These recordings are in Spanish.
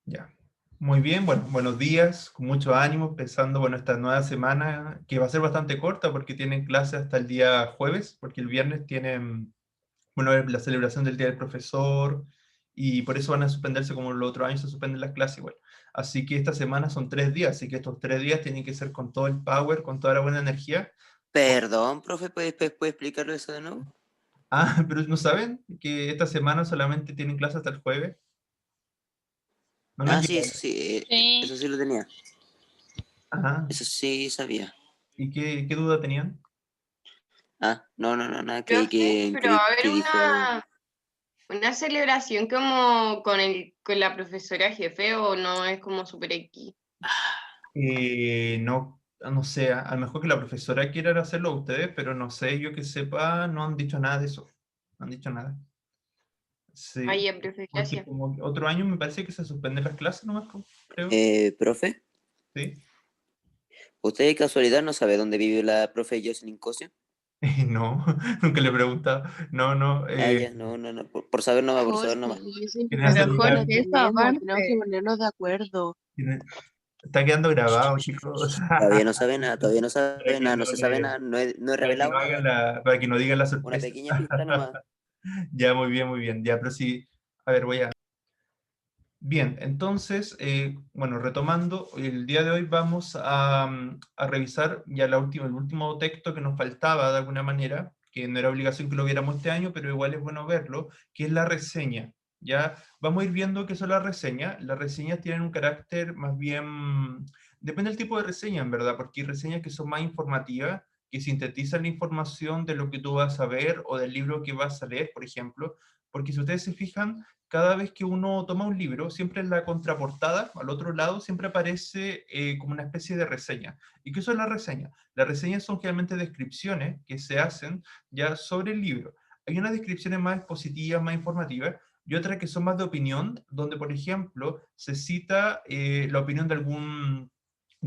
Ya. Muy bien, bueno, buenos días, con mucho ánimo, empezando, bueno, esta nueva semana, que va a ser bastante corta porque tienen clase hasta el día jueves, porque el viernes tienen, bueno, la celebración del Día del Profesor, y por eso van a suspenderse como los otros años se suspenden las clases igual. Así que esta semana son 3 días, así que estos 3 días tienen que ser con todo el power, con toda la buena energía. Perdón, profe, ¿puede explicarlo eso de nuevo? Ah, pero ¿no saben que esta semana solamente tienen clase hasta el jueves? ¿No les Ah, sí, llega? eso Sí, sí lo tenía. Ajá. Eso sí sabía. ¿Y qué duda tenían? Ah, no, nada, profe, pero va a haber que dijo. una celebración como con la profesora jefe o no es como super X. No, no sé, a lo mejor que la profesora quiera hacerlo a ustedes, pero no sé, yo que sepa, no han dicho nada de eso. No han dicho nada. Sí, Ay, ya, profe, porque gracias. como que otro año me parece que se suspenden las clases nomás, creo. Profe, Sí. ¿usted de casualidad no sabe dónde vive la profe Jocelyn Cosio? No, nunca le he preguntado. No, no. Ah, ya, no, por saber nomás, por saber Jorge, nomás. yo siempre ¿Quieren te Pero hacer estoy Jorge, esa defendiendo, tenemos que aparte. ponernos de acuerdo. Está quedando grabado, chicos. Todavía no sabe nada, todavía no Para sabe que nada, no no se sabe nada, no he para que revelado no hagan nada. para que no digan la Una sorpresa. pequeña pista nomás. Ya, muy bien, muy bien. Ya, pero sí. A ver, Bien, entonces, bueno, retomando, el día de hoy vamos a revisar ya el último texto que nos faltaba de alguna manera, que no era obligación que lo viéramos este año, pero igual es bueno verlo, que es la reseña. Ya vamos a ir viendo qué son las reseñas. Las reseñas tienen un carácter más bien, depende del tipo de reseña, en verdad, porque hay reseñas que son más informativas, que sintetizan la información de lo que tú vas a ver o del libro que vas a leer, por ejemplo, porque si ustedes se fijan, cada vez que uno toma un libro, siempre en la contraportada, al otro lado, siempre aparece como una especie de reseña. ¿Y qué son las reseñas? Las reseñas son generalmente descripciones que se hacen ya sobre el libro. Hay unas descripciones más expositivas, más informativas, y otras que son más de opinión, donde, por ejemplo, se cita la opinión de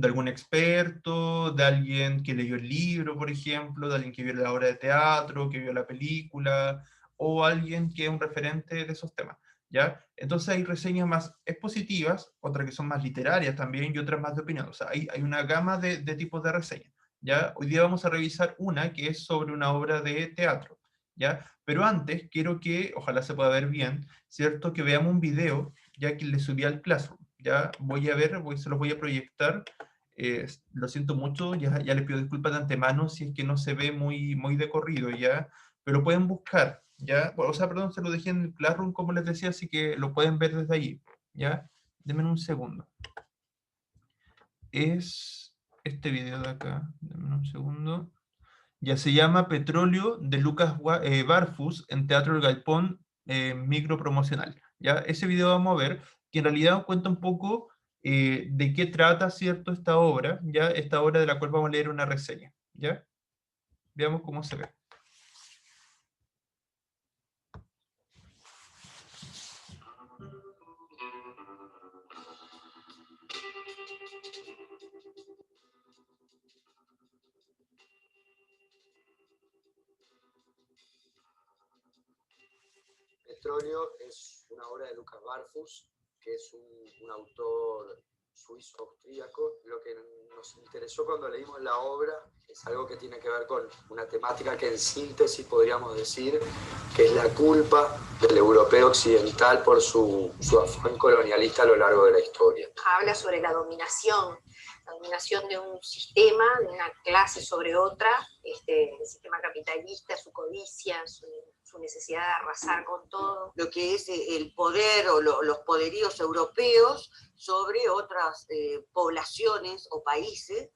algún experto, de alguien que leyó el libro, por ejemplo, de alguien que vio la obra de teatro, que vio la película, o alguien que es un referente de esos temas. ¿Ya? Entonces hay reseñas más expositivas, otras que son más literarias también y otras más de opinión. O sea, hay una gama de tipos de reseñas. ¿Ya? Hoy día vamos a revisar una que es sobre una obra de teatro. ¿Ya? Pero antes quiero que, ojalá se pueda ver bien, ¿cierto? Que veamos un video, ya que le subí al Classroom. Ya voy a ver, se los voy a proyectar. Lo siento mucho, ya les pido disculpas de antemano si es que no se ve muy de corrido, ¿ya? Pero pueden buscar, ¿ya? Bueno, o sea, perdón, se lo dejé en el Classroom, como les decía, así que lo pueden ver desde allí, ¿ya? Denme un segundo. Es este video de acá, denme un segundo. Ya se llama Petróleo de Lucas Barfus en Teatro El Galpón, micro promocional. ¿Ya? Ese video vamos a ver, que en realidad cuenta un poco de qué trata, ¿cierto?, esta obra, ¿ya? Esta obra de la cual vamos a leer una reseña, ¿ya? Veamos cómo se ve. Petróleo es una obra de Lucas Barfus, que es un autor suizo-austríaco. Lo que nos interesó cuando leímos la obra es algo que tiene que ver con una temática que en síntesis podríamos decir que es la culpa del europeo occidental por su afán colonialista a lo largo de la historia. Habla sobre la dominación de un sistema, de una clase sobre otra, el sistema capitalista, su codicia, su necesidad de arrasar con todo. Lo que es el poder o los poderíos europeos sobre otras poblaciones o países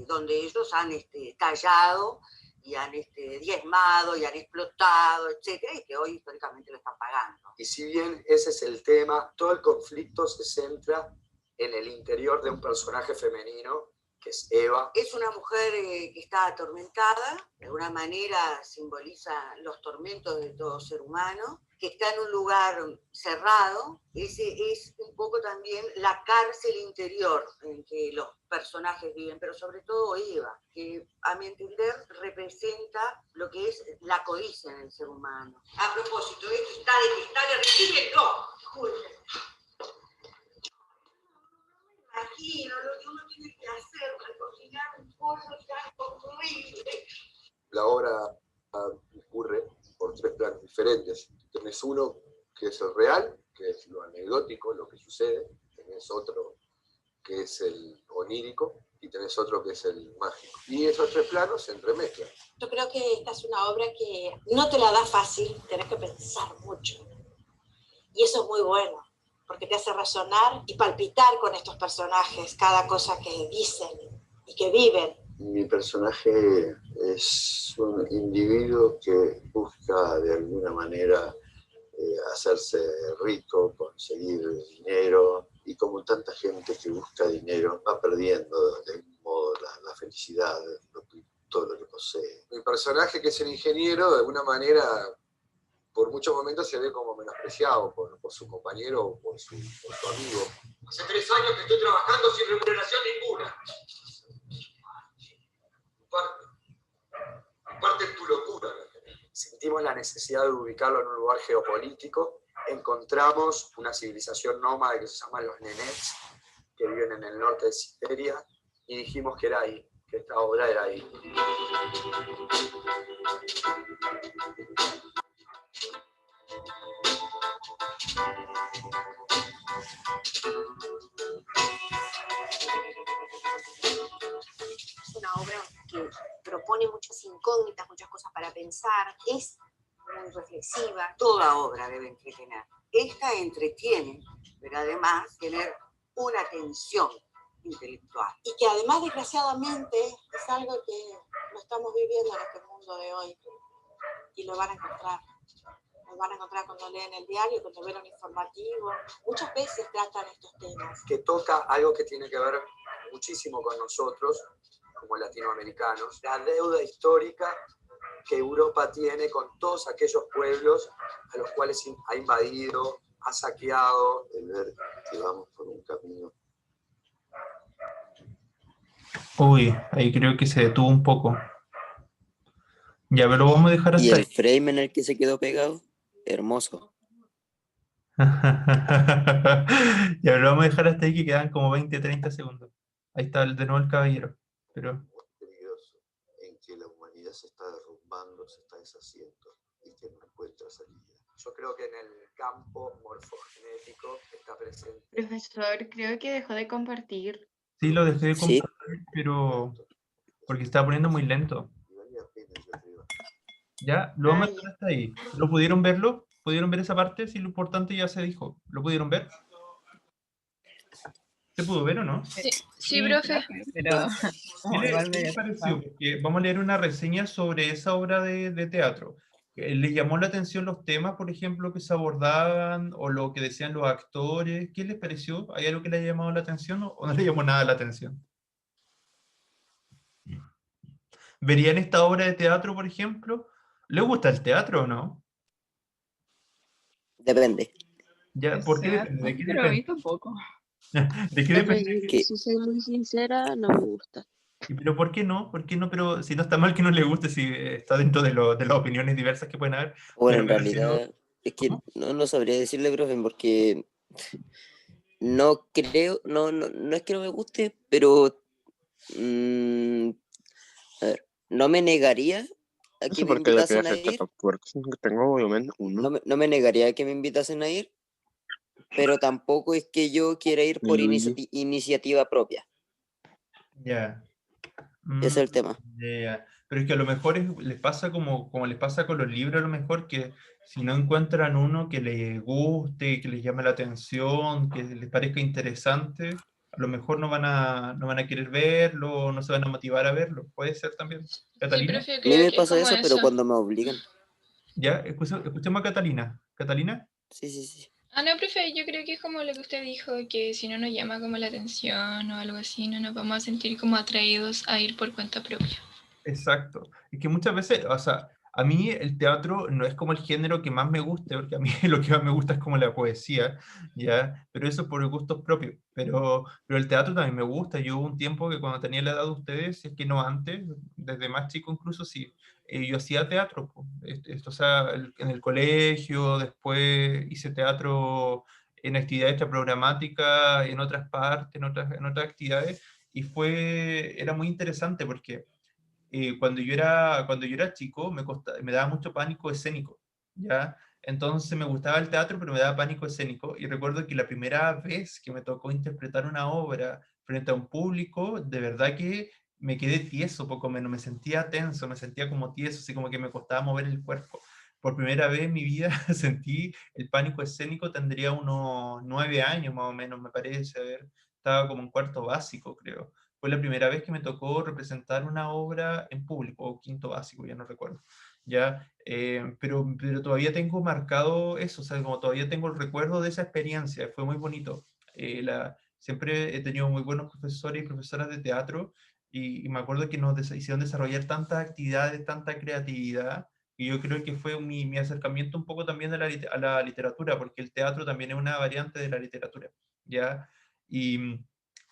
donde ellos han tallado y han diezmado y han explotado, etcétera, y que hoy históricamente lo están pagando. Y si bien ese es el tema, todo el conflicto se centra en el interior de un personaje femenino, que es Eva. Es una mujer que está atormentada, de alguna manera simboliza los tormentos de todo ser humano, que está en un lugar cerrado. Ese es un poco también la cárcel interior en que los personajes viven, pero sobre todo Eva, que a mi entender representa lo que es la codicia en el ser humano. A propósito, esto está detestable, retírelo. imagino lo que uno tiene que hacer para cocinar un pollo tan horrible. La obra ocurre por 3 planos diferentes. Tenés uno que es el real, que es lo anecdótico, lo que sucede. Tenés otro que es el onírico y tenés otro que es el mágico. Y esos 3 planos se entremezclan. Yo creo que esta es una obra que no te la da fácil, tenés que pensar mucho. Y eso es muy bueno, porque te hace razonar y palpitar con estos personajes, cada cosa que dicen y que viven. Mi personaje es un individuo que busca de alguna manera hacerse rico, conseguir dinero, y como tanta gente que busca dinero va perdiendo de algún modo la felicidad, todo lo que posee. Mi personaje, que es el ingeniero, de alguna manera por muchos momentos se ve como menospreciado por su compañero o por su amigo. Hace 3 años que estoy trabajando sin remuneración ninguna. Parte es tu locura. Sentimos la necesidad de ubicarlo en un lugar geopolítico. Encontramos una civilización nómada que se llama los Nenets, que viven en el norte de Siberia, y dijimos que era ahí, que esta obra era ahí. Es una obra que propone muchas incógnitas, muchas cosas para pensar, es muy reflexiva. Toda obra debe entretener. Esta entretiene, pero además tener una tensión intelectual. Y que además, desgraciadamente, es algo que lo estamos viviendo en este mundo de hoy. Y lo van a encontrar. Lo van a encontrar cuando leen el diario, cuando ven un informativo. Muchas veces tratan estos temas. Que toca algo que tiene que ver muchísimo con nosotros, como latinoamericanos. La deuda histórica que Europa tiene con todos aquellos pueblos a los cuales ha invadido, ha saqueado. El ver que vamos por un camino. Uy, ahí creo que se detuvo un poco. Ya, pero lo vamos a dejar Y hasta el frame en el que se quedó pegado, hermoso. ahí. Ya, pero lo vamos a dejar hasta ahí, que quedan como 20, 30 segundos. Ahí está de nuevo el caballero. Pero Peligroso, en que la humanidad se está derrumbando, se está deshaciendo y que no encuentra salida. Yo creo que en el campo morfogenético está presente. Profesor, creo que dejó de compartir. sí, lo dejé de Sí. compartir, pero porque se estaba poniendo muy lento. Y valía pena yo creo. Ya, lo vamos a Ah, dejar hasta ahí. ¿Lo pudieron verlo? ¿Pudieron ver esa parte? Sí, lo importante ya se dijo. ¿Lo pudieron ver? ¿Se pudo ver o no? Sí, profe. Pero ¿Qué le, igual qué me le pareció? Porque vamos a leer una reseña sobre esa obra de teatro. ¿Le llamó la atención los temas, por ejemplo, que se abordaban o lo que decían los actores? ¿Qué les pareció? ¿Hay algo que le haya llamado la atención o no le llamó nada la atención? ¿Verían esta obra de teatro, por ejemplo? ¿Le gusta el teatro o no? Depende. Ya, ¿por qué depende? ¿De qué pero a mí depende? tampoco. ¿De qué Profe, depende? Que- si soy muy sincera, no me gusta. ¿Pero por qué no? ¿Por qué no? Pero si no está mal que no le guste, si está dentro de las opiniones diversas que pueden haber. Bueno, Pero en me refiero- realidad es que ¿Cómo? no sabría decirle, profe, porque no creo, no es que no me guste, pero a ver, no me negaría a No que sé me por qué le invitasen a quería ir, tan fuerte. Tengo obviamente uno. no me negaría a que me invitasen a ir, pero tampoco es que yo quiera ir por Luigi. iniciativa propia. Ya. Ese es el tema. Ya. Pero es que a lo mejor les pasa como les pasa con los libros, a lo mejor que si no encuentran uno que les guste, que les llame la atención, que les parezca interesante, a lo mejor no van a querer verlo, no se van a motivar a verlo. Puede ser también. Sí, ¿Catalina? profe, A mí creo me que es pasa como eso, pero eso. cuando me obligan. Ya, escuchemos a Catalina. ¿Catalina? Sí. Ah, no, profe, yo creo que es como lo que usted dijo, que si no nos llama como la atención o algo así, no nos vamos a sentir como atraídos a ir por cuenta propia. Exacto. Es que muchas veces, o sea, a mí el teatro no es como el género que más me guste, porque a mí lo que más me gusta es como la poesía, ¿ya? Pero eso por gustos propios. Pero el teatro también me gusta. Yo hubo un tiempo que cuando tenía la edad de ustedes, si es que no antes, desde más chico incluso, sí, yo hacía teatro, po. O sea, en el colegio, después hice teatro en actividades extraprogramáticas, en otras partes, en otras actividades, y era muy interesante porque cuando yo era chico me daba mucho pánico escénico, ¿ya? Entonces me gustaba el teatro, pero me daba pánico escénico, y recuerdo que la primera vez que me tocó interpretar una obra frente a un público, de verdad que me quedé tieso, poco menos, me sentía tenso, me sentía como tieso, así como que me costaba mover el cuerpo. Por primera vez en mi vida sentí el pánico escénico, tendría unos 9 años más o menos, me parece, a ver, estaba como en cuarto básico, creo. Fue la primera vez que me tocó representar una obra en público, o quinto básico, ya no recuerdo. ¿Ya? Pero todavía tengo marcado eso, o sea, como todavía tengo el recuerdo de esa experiencia, fue muy bonito. Siempre he tenido muy buenos profesores y profesoras de teatro, y me acuerdo que hicieron desarrollar tantas actividades, tanta creatividad, y yo creo que fue mi acercamiento un poco también a la literatura, porque el teatro también es una variante de la literatura, ¿ya? Y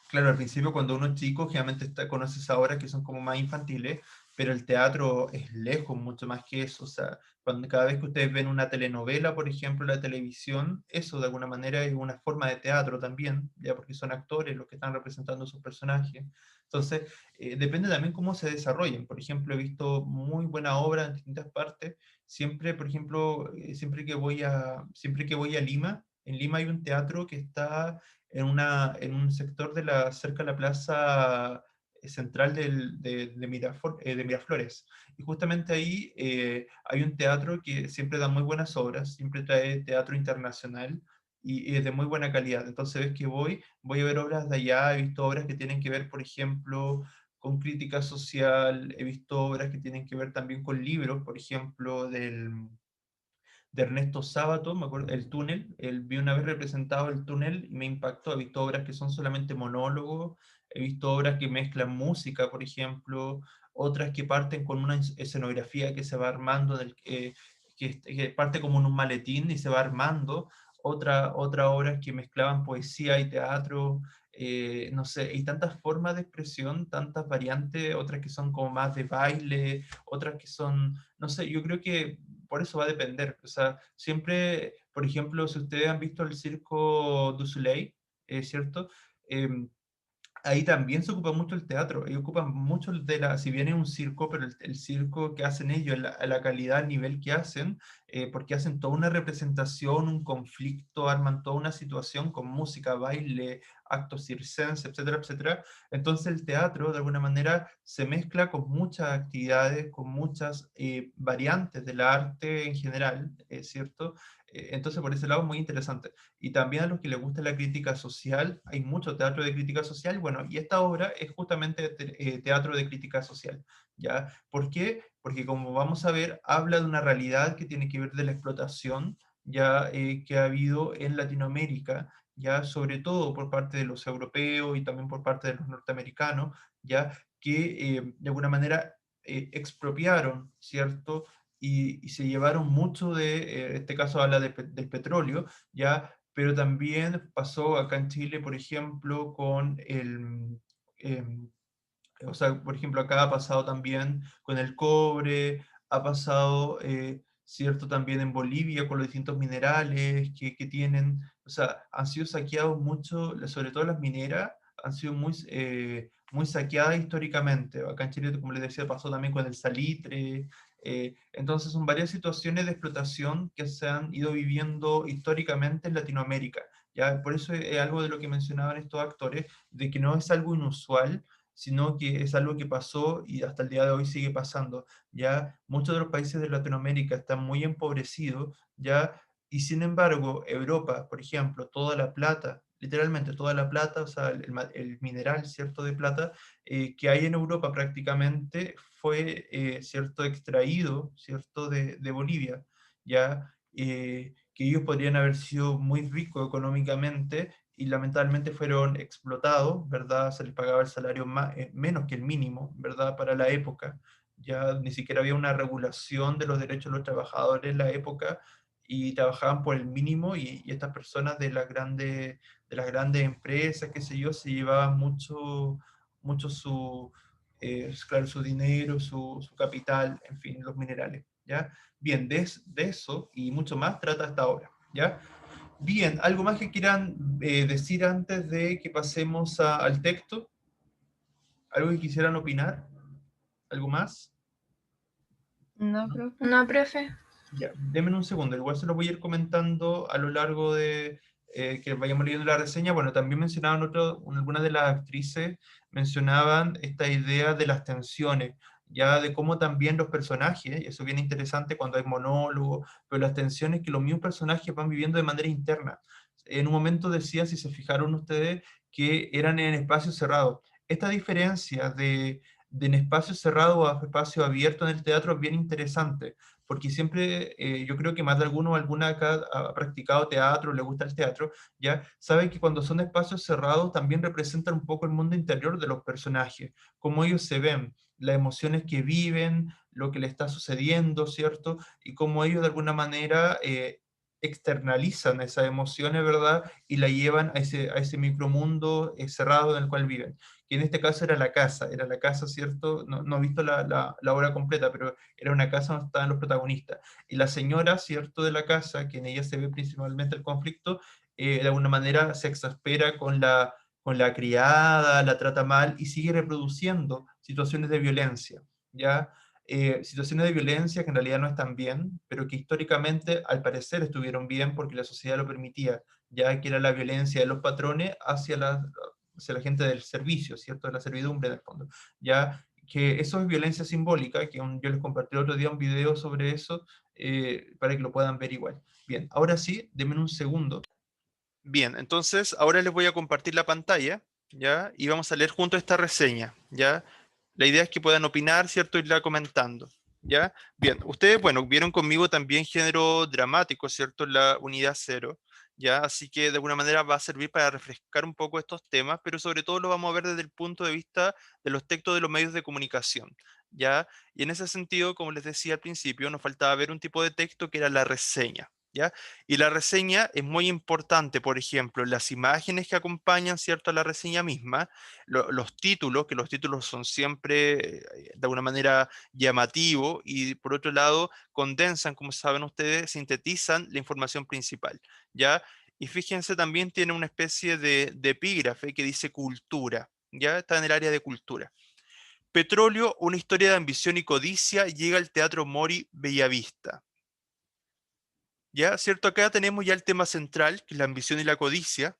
claro, al principio cuando uno es chico, generalmente conoces obras que son como más infantiles, pero el teatro es lejos, mucho más que eso. O sea, cada vez que ustedes ven una telenovela, por ejemplo, en la televisión, eso de alguna manera es una forma de teatro también, ya porque son actores los que están representando sus personajes. Entonces, depende también cómo se desarrollen. Por ejemplo, he visto muy buena obra en distintas partes. Siempre, por ejemplo, siempre que voy a Lima, en Lima hay un teatro que está en un sector cerca de la plaza central de Miraflores. Y justamente ahí hay un teatro que siempre da muy buenas obras, siempre trae teatro internacional y es de muy buena calidad. Entonces ves que voy a ver obras de allá, he visto obras que tienen que ver, por ejemplo, con crítica social, he visto obras que tienen que ver también con libros, por ejemplo, de Ernesto Sábato, me acuerdo, El túnel, vi una vez representado El túnel y me impactó. He visto obras que son solamente monólogos, he visto obras que mezclan música, por ejemplo, otras que parten con una escenografía que se va armando, que parte como en un maletín y se va armando, otra obras que mezclaban poesía y teatro, no sé, hay tantas formas de expresión, tantas variantes, otras que son como más de baile, otras que son, no sé, yo creo que por eso va a depender. O sea, siempre, por ejemplo, si ustedes han visto el circo du Soleil, ¿cierto? Em, Ahí también se ocupa mucho el teatro, y ocupan mucho si bien es un circo, pero el circo que hacen ellos, la calidad, el nivel que hacen, porque hacen toda una representación, un conflicto, arman toda una situación con música, baile, actos circenses, etcétera, etcétera. Entonces el teatro, de alguna manera, se mezcla con muchas actividades, con muchas variantes del arte en general, ¿cierto? Entonces, por ese lado, es muy interesante. Y también a los que les gusta la crítica social, hay mucho teatro de crítica social, bueno, y esta obra es justamente teatro de crítica social, ¿ya? ¿Por qué? Porque como vamos a ver, habla de una realidad que tiene que ver de la explotación, ya que ha habido en Latinoamérica, ya sobre todo por parte de los europeos y también por parte de los norteamericanos, ya que de alguna manera expropiaron, ¿cierto? Y se llevaron mucho en este caso habla del petróleo, ya, pero también pasó acá en Chile, por ejemplo, em, o sea, por ejemplo, acá ha pasado también con el cobre, ha pasado, cierto, también en Bolivia con los distintos minerales que tienen, o sea, han sido saqueados mucho, sobre todo las mineras, han sido muy saqueadas históricamente. Acá en Chile, como les decía, pasó también con el salitre. Entonces son varias situaciones de explotación que se han ido viviendo históricamente en Latinoamérica. ¿Ya? Por eso es algo de lo que mencionaban estos actores, de que no es algo inusual, sino que es algo que pasó y hasta el día de hoy sigue pasando. Ya muchos de los países de Latinoamérica están muy empobrecidos, ya, y sin embargo, Europa, por ejemplo, toda la plata, literalmente toda la plata, o sea, el mineral, ¿cierto?, de plata, que hay en Europa prácticamente fue, ¿cierto?, extraído, ¿cierto?, de Bolivia, ya, que ellos podrían haber sido muy ricos económicamente, y lamentablemente fueron explotados, ¿verdad? Se les pagaba el salario menos que el mínimo, ¿verdad? Para la época. Ya ni siquiera había una regulación de los derechos de los trabajadores en la época, y trabajaban por el mínimo, y estas personas de las grandes empresas, qué sé yo, se llevaban mucho claro, su dinero, su capital, en fin, los minerales, ¿ya? Bien, de eso y mucho más trata esta obra, ¿ya? Bien, ¿algo más que quieran decir antes de que pasemos al texto? ¿Algo que quisieran opinar? ¿Algo más? No, profe. No, profe. Ya, denme un segundo, igual se lo voy a ir comentando a lo largo de que vayamos leyendo la reseña. Bueno, también mencionaban algunas de las actrices mencionaban esta idea de las tensiones, ya de cómo también los personajes, y eso es bien interesante cuando hay monólogos, pero las tensiones que los mismos personajes van viviendo de manera interna. En un momento decía, si se fijaron ustedes, que eran en espacios cerrados. Esta diferencia de en espacios cerrados a espacio abierto en el teatro es bien interesante porque siempre yo creo que más de alguno o alguna acá ha practicado teatro, le gusta el teatro, ya sabe que cuando son espacios cerrados también representan un poco el mundo interior de los personajes, cómo ellos se ven, las emociones que viven, lo que le está sucediendo, ¿cierto? Y cómo ellos de alguna manera externalizan esas emociones, ¿verdad? Y la llevan a ese micromundo cerrado en el cual viven. Que en este caso era la casa, ¿cierto? No, no he visto la obra completa, pero era una casa donde estaban los protagonistas. Y la señora, ¿cierto?, de la casa, que en ella se ve principalmente el conflicto, de alguna manera se exaspera con la criada, la trata mal y sigue reproduciendo situaciones de violencia, ¿ya? Situaciones de violencia que en realidad no están bien, pero que históricamente al parecer estuvieron bien porque la sociedad lo permitía, ya que era la violencia de los patrones hacia la gente del servicio, ¿cierto? De la servidumbre, en el fondo, ya que eso es violencia simbólica, que yo les compartí el otro día un video sobre eso, para que lo puedan ver igual. Bien, ahora sí, denme un segundo. Bien, entonces ahora les voy a compartir la pantalla, ¿ya? Y vamos a leer junto esta reseña, ¿ya? La idea es que puedan opinar, ¿cierto? Irla comentando, ¿ya? Bien, ustedes, bueno, vieron conmigo también género dramático, ¿cierto? En la unidad 0, ¿ya? Así que de alguna manera va a servir para refrescar un poco estos temas, pero sobre todo lo vamos a ver desde el punto de vista de los textos de los medios de comunicación, ¿ya? Y en ese sentido, como les decía al principio, nos faltaba ver un tipo de texto que era la reseña, ¿ya? Y la reseña es muy importante, por ejemplo, las imágenes que acompañan, ¿cierto?, a la reseña misma, los títulos, que los títulos son siempre de alguna manera llamativos y por otro lado condensan, como saben ustedes, sintetizan la información principal, ¿ya? Y fíjense, también tiene una especie de epígrafe que dice cultura, ¿ya? Está en el área de cultura. Petróleo, una historia de ambición y codicia, llega al Teatro Mori Bellavista. ¿Ya? ¿Cierto? Acá tenemos ya el tema central, que es la ambición y la codicia,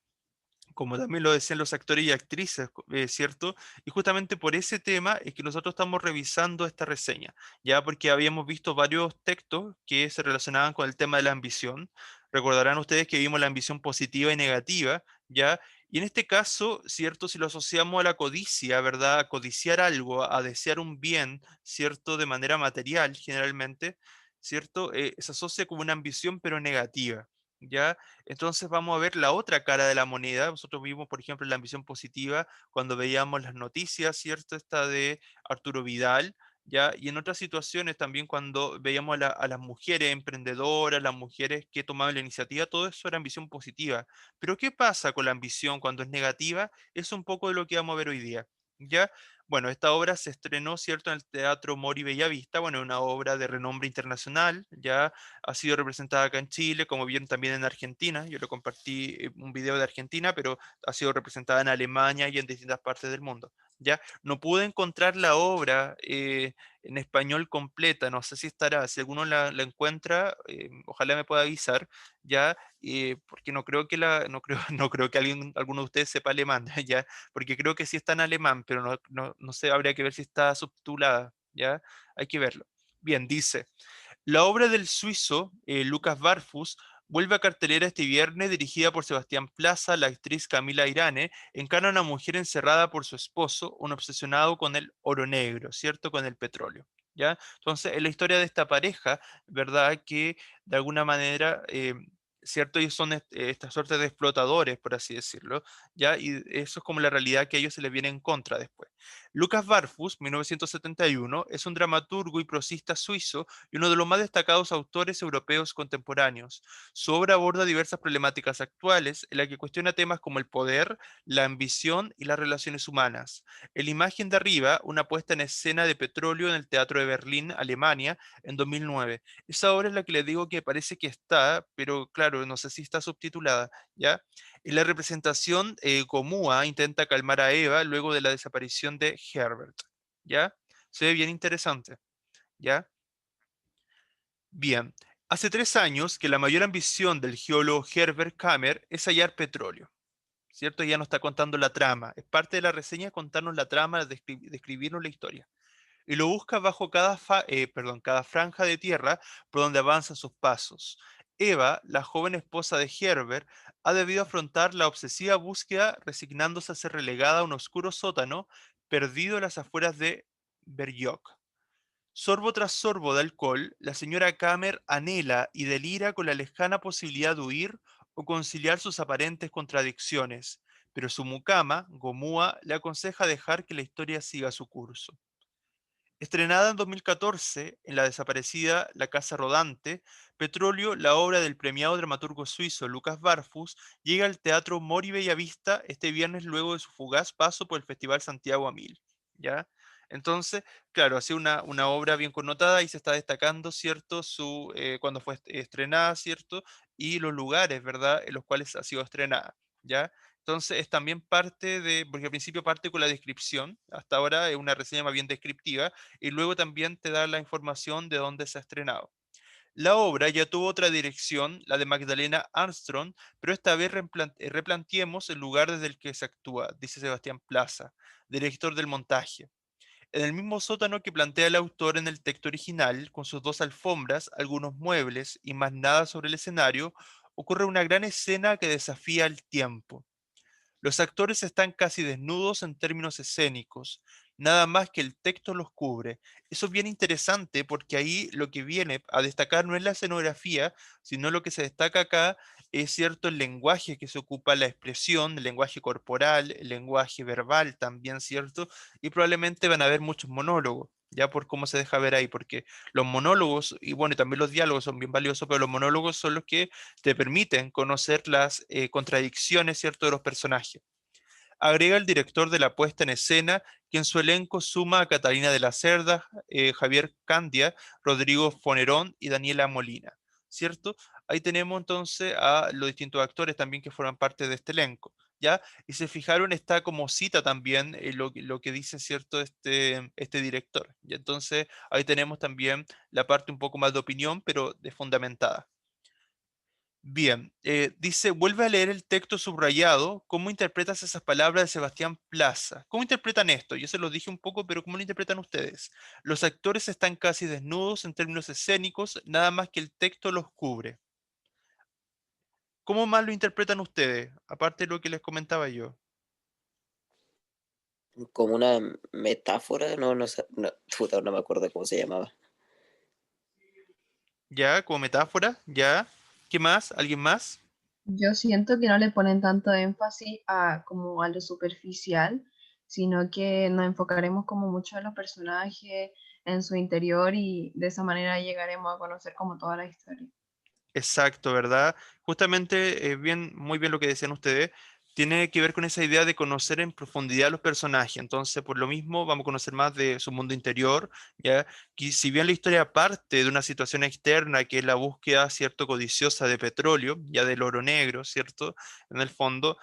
como también lo decían los actores y actrices, ¿cierto? Y justamente por ese tema es que nosotros estamos revisando esta reseña, ya porque habíamos visto varios textos que se relacionaban con el tema de la ambición. Recordarán ustedes que vimos la ambición positiva y negativa, ¿ya? Y en este caso, ¿cierto? Si lo asociamos a la codicia, ¿verdad? A codiciar algo, a desear un bien, ¿cierto? De manera material, generalmente, ¿cierto? Se asocia como una ambición, pero negativa, ¿ya? Entonces vamos a ver la otra cara de la moneda. Nosotros vimos, por ejemplo, la ambición positiva cuando veíamos las noticias, ¿cierto? Esta de Arturo Vidal, ¿ya? Y en otras situaciones también cuando veíamos a las mujeres emprendedoras, las mujeres que tomaban la iniciativa, todo eso era ambición positiva. Pero ¿qué pasa con la ambición cuando es negativa? Es un poco de lo que vamos a ver hoy día, ¿ya? Bueno, esta obra se estrenó, ¿cierto?, en el Teatro Mori Bellavista, bueno, una obra de renombre internacional, ya ha sido representada acá en Chile, como bien también en Argentina. Yo le compartí un video de Argentina, pero ha sido representada en Alemania y en distintas partes del mundo. ¿Ya? No pude encontrar la obra en español completa, no sé si estará, si alguno la encuentra, ojalá me pueda avisar, ¿ya? Porque no creo que no creo que alguno de ustedes sepa alemán, ¿ya? Porque creo que sí está en alemán, pero no sé, habría que ver si está subtitulada, ¿ya? Hay que verlo. Bien, dice. La obra del suizo Lucas Barfus vuelve a cartelera este viernes, dirigida por Sebastián Plaza. La actriz Camila Irane encarna a una mujer encerrada por su esposo, un obsesionado con el oro negro, ¿cierto? Con el petróleo, ¿ya? Entonces, es la historia de esta pareja, ¿verdad? Que de alguna manera, ¿cierto? Ellos son esta suerte de explotadores, por así decirlo, ¿ya? Y eso es como la realidad que a ellos se les viene en contra después. Lucas Barfus, 1971, es un dramaturgo y prosista suizo y uno de los más destacados autores europeos contemporáneos. Su obra aborda diversas problemáticas actuales, en la que cuestiona temas como el poder, la ambición y las relaciones humanas. En la imagen de arriba, una puesta en escena de petróleo en el Teatro de Berlín, Alemania, en 2009. Esa obra es la que les digo que parece que está, pero claro, claro, no sé si está subtitulada, ¿ya? En la representación, Gomua intenta calmar a Eva luego de la desaparición de Herbert, ¿ya? Se ve bien interesante, ¿ya? Bien, hace 3 años que la mayor ambición del geólogo Herbert Kammer es hallar petróleo, ¿cierto? Ya nos está contando la trama, es parte de la reseña contarnos la trama, describirnos la historia. Y lo busca bajo cada franja de tierra por donde avanzan sus pasos. Eva, la joven esposa de Herbert, ha debido afrontar la obsesiva búsqueda resignándose a ser relegada a un oscuro sótano perdido en las afueras de Bergerac. Sorbo tras sorbo de alcohol, la señora Kammer anhela y delira con la lejana posibilidad de huir o conciliar sus aparentes contradicciones, pero su mucama, Gomua, le aconseja dejar que la historia siga su curso. Estrenada en 2014 en la desaparecida La Casa Rodante, Petróleo, la obra del premiado dramaturgo suizo Lucas Barfus, llega al Teatro Mori Bellavista este viernes luego de su fugaz paso por el Festival Santiago a Mil, ¿ya? Entonces, claro, ha sido una obra bien connotada y se está destacando, ¿cierto? Cuando fue estrenada, ¿cierto? Y los lugares, ¿verdad? En los cuales ha sido estrenada, ¿ya? Entonces es también parte de, porque al principio parte con la descripción, hasta ahora es una reseña más bien descriptiva, y luego también te da la información de dónde se ha estrenado. La obra ya tuvo otra dirección, la de Magdalena Armstrong, pero esta vez replanteemos el lugar desde el que se actúa, dice Sebastián Plaza, director del montaje. En el mismo sótano que plantea el autor en el texto original, con sus 2 alfombras, algunos muebles y más nada sobre el escenario, ocurre una gran escena que desafía el tiempo. Los actores están casi desnudos en términos escénicos, nada más que el texto los cubre. Eso es bien interesante porque ahí lo que viene a destacar no es la escenografía, sino lo que se destaca acá es cierto el lenguaje que se ocupa, la expresión, el lenguaje corporal, el lenguaje verbal también, ¿cierto? Y probablemente van a haber muchos monólogos, ya por cómo se deja ver ahí, porque los monólogos, y bueno, y también los diálogos son bien valiosos, pero los monólogos son los que te permiten conocer las contradicciones, ¿cierto?, de los personajes. Agrega el director de la puesta en escena, que en su elenco suma a Catalina de la Cerda, Javier Candia, Rodrigo Fonerón y Daniela Molina, ¿cierto? Ahí tenemos entonces a los distintos actores también que forman parte de este elenco, ¿ya? Y se fijaron, está como cita también lo que dice, ¿cierto?, este director. Y entonces ahí tenemos también la parte un poco más de opinión, pero de fundamentada. Bien, dice, vuelve a leer el texto subrayado. ¿Cómo interpretas esas palabras de Sebastián Plaza? ¿Cómo interpretan esto? Yo se los dije un poco, pero ¿cómo lo interpretan ustedes? Los actores están casi desnudos en términos escénicos, nada más que el texto los cubre. ¿Cómo más lo interpretan ustedes? Aparte de lo que les comentaba yo. Como una metáfora, puta, no me acuerdo cómo se llamaba. ¿Ya? ¿Como metáfora? ¿Ya? ¿Qué más? ¿Alguien más? Yo siento que no le ponen tanto énfasis a como a lo superficial, sino que nos enfocaremos como mucho en los personajes, en su interior y de esa manera llegaremos a conocer como toda la historia. Exacto, ¿verdad? Justamente, muy bien lo que decían ustedes, tiene que ver con esa idea de conocer en profundidad a los personajes. Entonces, por lo mismo, vamos a conocer más de su mundo interior, ¿ya? Que si bien la historia parte de una situación externa, que es la búsqueda, ¿cierto?, codiciosa de petróleo, ya del oro negro, ¿cierto? En el fondo,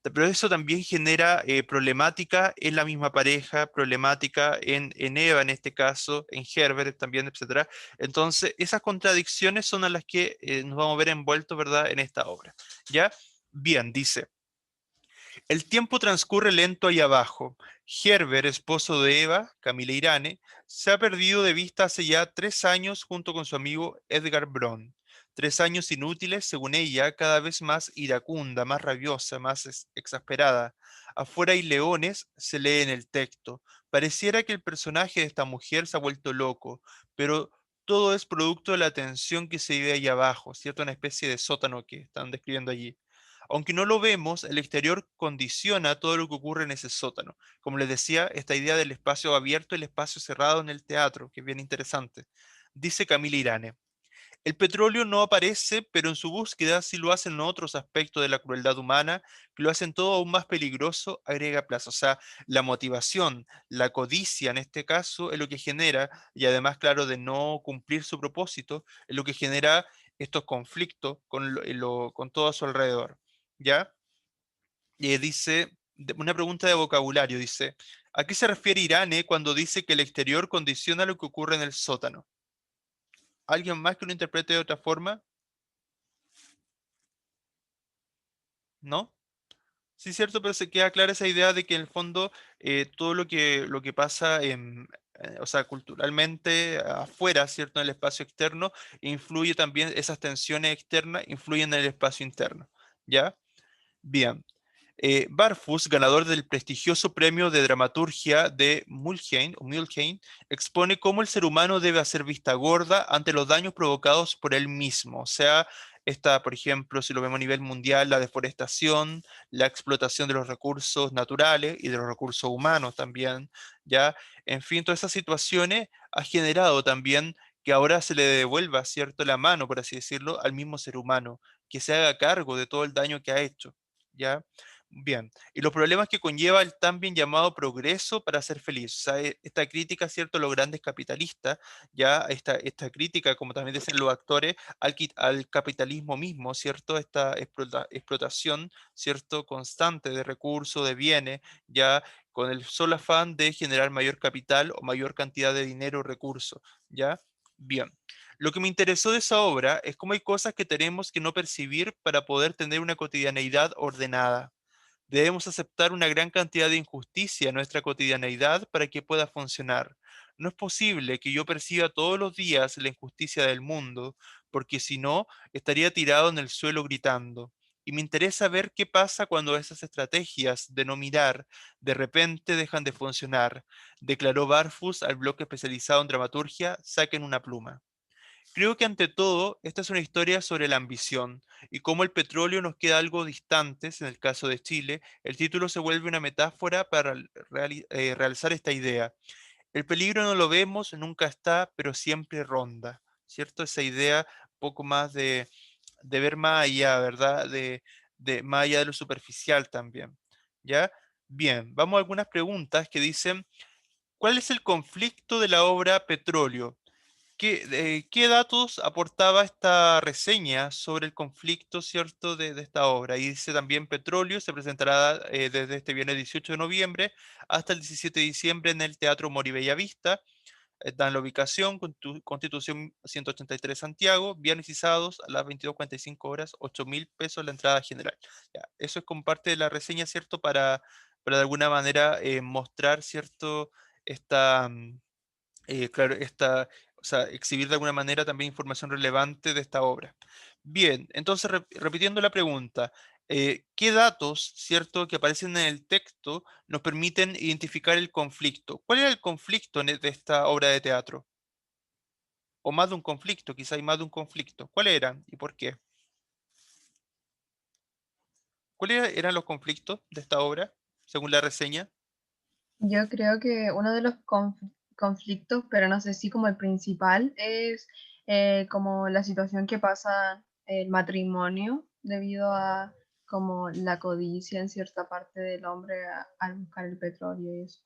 pero eso también genera problemática en la misma pareja, problemática en Eva en este caso, en Herbert también, etcétera. Entonces, esas contradicciones son a las que nos vamos a ver envueltos, ¿verdad?, en esta obra. ¿Ya? Bien, dice. El tiempo transcurre lento ahí abajo. Herbert, esposo de Eva, Camila Irane, se ha perdido de vista hace ya 3 años junto con su amigo Edgar Bron. 3 años inútiles, según ella, cada vez más iracunda, más rabiosa, más exasperada. Afuera hay leones, se lee en el texto. Pareciera que el personaje de esta mujer se ha vuelto loco, pero todo es producto de la tensión que se vive ahí abajo, ¿cierto? Una especie de sótano que están describiendo allí. Aunque no lo vemos, el exterior condiciona todo lo que ocurre en ese sótano. Como les decía, esta idea del espacio abierto y el espacio cerrado en el teatro, que es bien interesante. Dice Camila Irane. El petróleo no aparece, pero en su búsqueda sí lo hacen otros aspectos de la crueldad humana, que lo hacen todo aún más peligroso, agrega Plaza. O sea, la motivación, la codicia en este caso, es lo que genera, y además, claro, de no cumplir su propósito, es lo que genera estos conflictos con todo a su alrededor, ¿ya? Dice, una pregunta de vocabulario, dice, ¿a qué se refiere Irane cuando dice que el exterior condiciona lo que ocurre en el sótano? ¿Alguien más que lo interprete de otra forma? ¿No? Sí, cierto, pero se queda clara esa idea de que en el fondo todo lo que pasa o sea, culturalmente afuera, ¿cierto? En el espacio externo, influye también, esas tensiones externas influyen en el espacio interno, ¿ya? Bien. Barfus, ganador del prestigioso premio de dramaturgia de Mulheim, expone cómo el ser humano debe hacer vista gorda ante los daños provocados por él mismo. O sea, está, por ejemplo, si lo vemos a nivel mundial, la deforestación, la explotación de los recursos naturales y de los recursos humanos también, ¿ya? En fin, todas esas situaciones ha generado también que ahora se le devuelva, ¿cierto?, la mano, por así decirlo, al mismo ser humano, que se haga cargo de todo el daño que ha hecho, ¿ya? Bien, y los problemas que conlleva el tan bien llamado progreso para ser feliz. O sea, esta crítica, ¿cierto?, a los grandes capitalistas, ya esta crítica, como también dicen los actores, al capitalismo mismo, ¿cierto? Esta explotación, ¿cierto?, constante de recursos, de bienes, ya con el solo afán de generar mayor capital o mayor cantidad de dinero o recursos, ¿ya? Bien. Lo que me interesó de esa obra es cómo hay cosas que tenemos que no percibir para poder tener una cotidianeidad ordenada. Debemos aceptar una gran cantidad de injusticia en nuestra cotidianeidad para que pueda funcionar. No es posible que yo perciba todos los días la injusticia del mundo, porque si no, estaría tirado en el suelo gritando. Y me interesa ver qué pasa cuando esas estrategias de no mirar de repente dejan de funcionar, declaró Barfus al bloque especializado en dramaturgia Saquen una pluma. Creo que ante todo, esta es una historia sobre la ambición y cómo el petróleo nos queda algo distantes, en el caso de Chile, el título se vuelve una metáfora para realzar esta idea. El peligro no lo vemos, nunca está, pero siempre ronda, ¿cierto? Esa idea poco más de ver más allá, ¿verdad? De más allá de lo superficial también, ¿ya? Bien, vamos a algunas preguntas que dicen, ¿cuál es el conflicto de la obra Petróleo? ¿Qué datos aportaba esta reseña sobre el conflicto, cierto, de esta obra? Y dice también Petróleo se presentará desde este viernes 18 de noviembre hasta el 17 de diciembre en el Teatro Mori Bellavista. Está en la ubicación, Constitución 183 Santiago, viernes y sábados a las 22:45 horas, 8.000 pesos la entrada general. Ya, eso es como parte de la reseña, ¿cierto? Para de alguna manera mostrar, ¿cierto? Esta, claro, o sea, exhibir de alguna manera también información relevante de esta obra. Bien, entonces repitiendo la pregunta, ¿qué datos, cierto, que aparecen en el texto nos permiten identificar el conflicto? ¿Cuál era el conflicto de esta obra de teatro? O más de un conflicto, quizá hay más de un conflicto. ¿Cuáles eran y por qué? ¿Cuáles eran los conflictos de esta obra, según la reseña? Yo creo que uno de los conflictos, pero no sé si como el principal, es como la situación que pasa el matrimonio debido a como la codicia en cierta parte del hombre al buscar el petróleo y eso.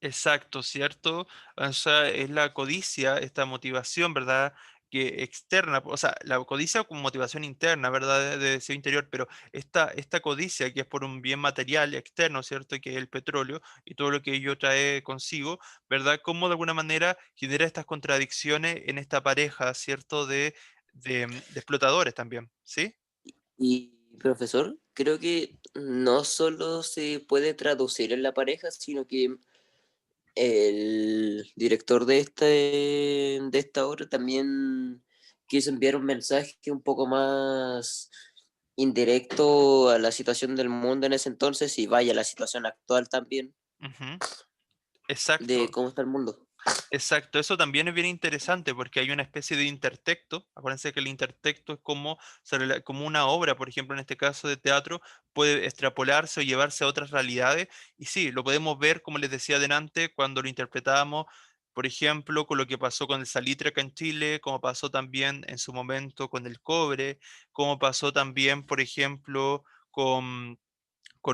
Exacto, ¿cierto? O sea, es la codicia, esta motivación, ¿verdad? Que externa, o sea, la codicia como motivación interna, ¿verdad? De deseo interior, pero esta codicia que es por un bien material externo, ¿cierto? Que es el petróleo y todo lo que ello trae consigo, ¿verdad? Cómo de alguna manera genera estas contradicciones en esta pareja, ¿cierto? De explotadores también, ¿sí? Y profesor, creo que no solo se puede traducir en la pareja, sino que el director de esta obra también quiso enviar un mensaje un poco más indirecto a la situación del mundo en ese entonces y vaya, la situación actual también Ujú. de Exacto. cómo está el mundo. Exacto, eso también es bien interesante porque hay una especie de intertexto. Acuérdense que el intertexto es como, como una obra, por ejemplo, en este caso de teatro, puede extrapolarse o llevarse a otras realidades. Y sí, lo podemos ver, como les decía adelante, cuando lo interpretábamos, por ejemplo, con lo que pasó con el salitre acá en Chile, como pasó también en su momento con el cobre, como pasó también, por ejemplo, con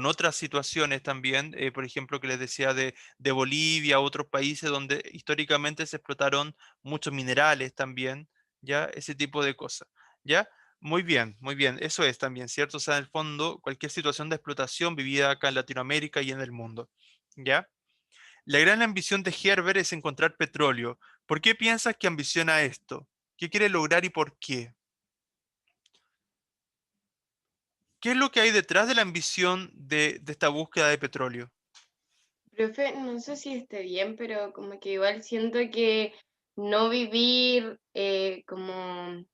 otras situaciones también, por ejemplo, que les decía de Bolivia, otros países donde históricamente se explotaron muchos minerales también, ya, ese tipo de cosas. ¿Ya? Muy bien, muy bien. Eso es también, ¿cierto? O sea, en el fondo, cualquier situación de explotación vivida acá en Latinoamérica y en el mundo. ¿Ya? La gran ambición de Herbert es encontrar petróleo. ¿Por qué piensas que ambiciona esto? ¿Qué quiere lograr y por qué? ¿Qué es lo que hay detrás de la ambición de esta búsqueda de petróleo? Profe, no sé si esté bien, pero como que igual siento que no vivir como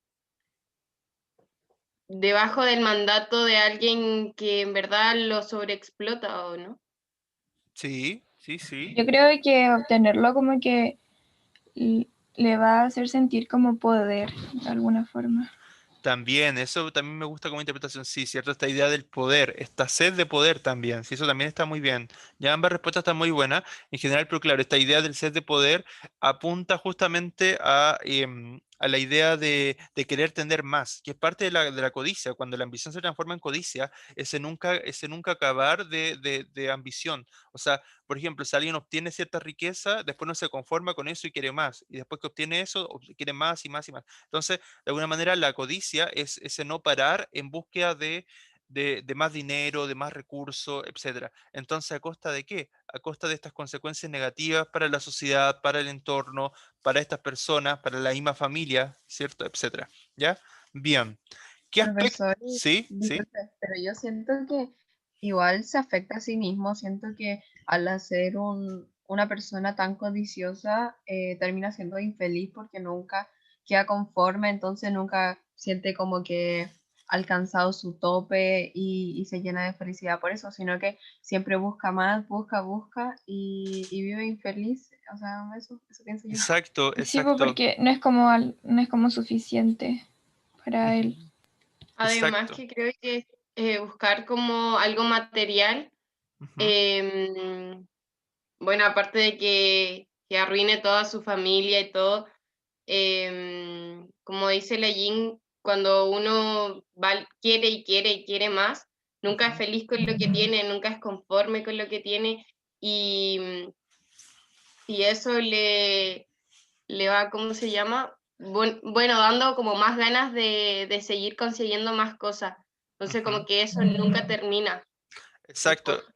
debajo del mandato de alguien que en verdad lo sobreexplota o no. Sí, sí, sí. Yo creo que obtenerlo como que le va a hacer sentir como poder de alguna forma. También, eso también me gusta como interpretación, sí, ¿cierto? Esta idea del poder, esta sed de poder también, sí, eso también está muy bien. Ya ambas respuestas están muy buenas en general, pero claro, esta idea del sed de poder apunta justamente a la idea de querer tener más, que es parte de la codicia. Cuando la ambición se transforma en codicia, ese nunca acabar de ambición. O sea, por ejemplo, si alguien obtiene cierta riqueza, después no se conforma con eso y quiere más, y después que obtiene eso, quiere más y más y más. Entonces, de alguna manera, la codicia es ese no parar en búsqueda de más dinero, de más recursos, etcétera. Entonces, ¿a costa de qué? A costa de estas consecuencias negativas para la sociedad, para el entorno, para estas personas, para la misma familia, ¿cierto? Etcétera. ¿Ya? Bien. ¿Qué aspecto? Profesor, Sí, sí. disculpe, pero yo siento que igual se afecta a sí mismo. Siento que al hacer una persona tan codiciosa, termina siendo infeliz porque nunca queda conforme, entonces nunca siente como que ha alcanzado su tope y se llena de felicidad por eso, sino que siempre busca más, busca y vive infeliz. O sea, eso pienso yo. Exacto, Sí, pues exacto. porque no es como, no es como suficiente para Ujú, él. Además exacto. que creo que buscar como algo material, Ujú, em, bueno, aparte de que arruine toda su familia y todo, como dice la Yin, cuando uno quiere y quiere y quiere más, nunca es ujú. feliz con lo que tiene, nunca es conforme con lo que tiene y eso le va, ¿cómo se llama? Bueno, dando como más ganas de seguir consiguiendo más cosas. Entonces, Ujú. como que eso nunca termina. Un Exacto. poco.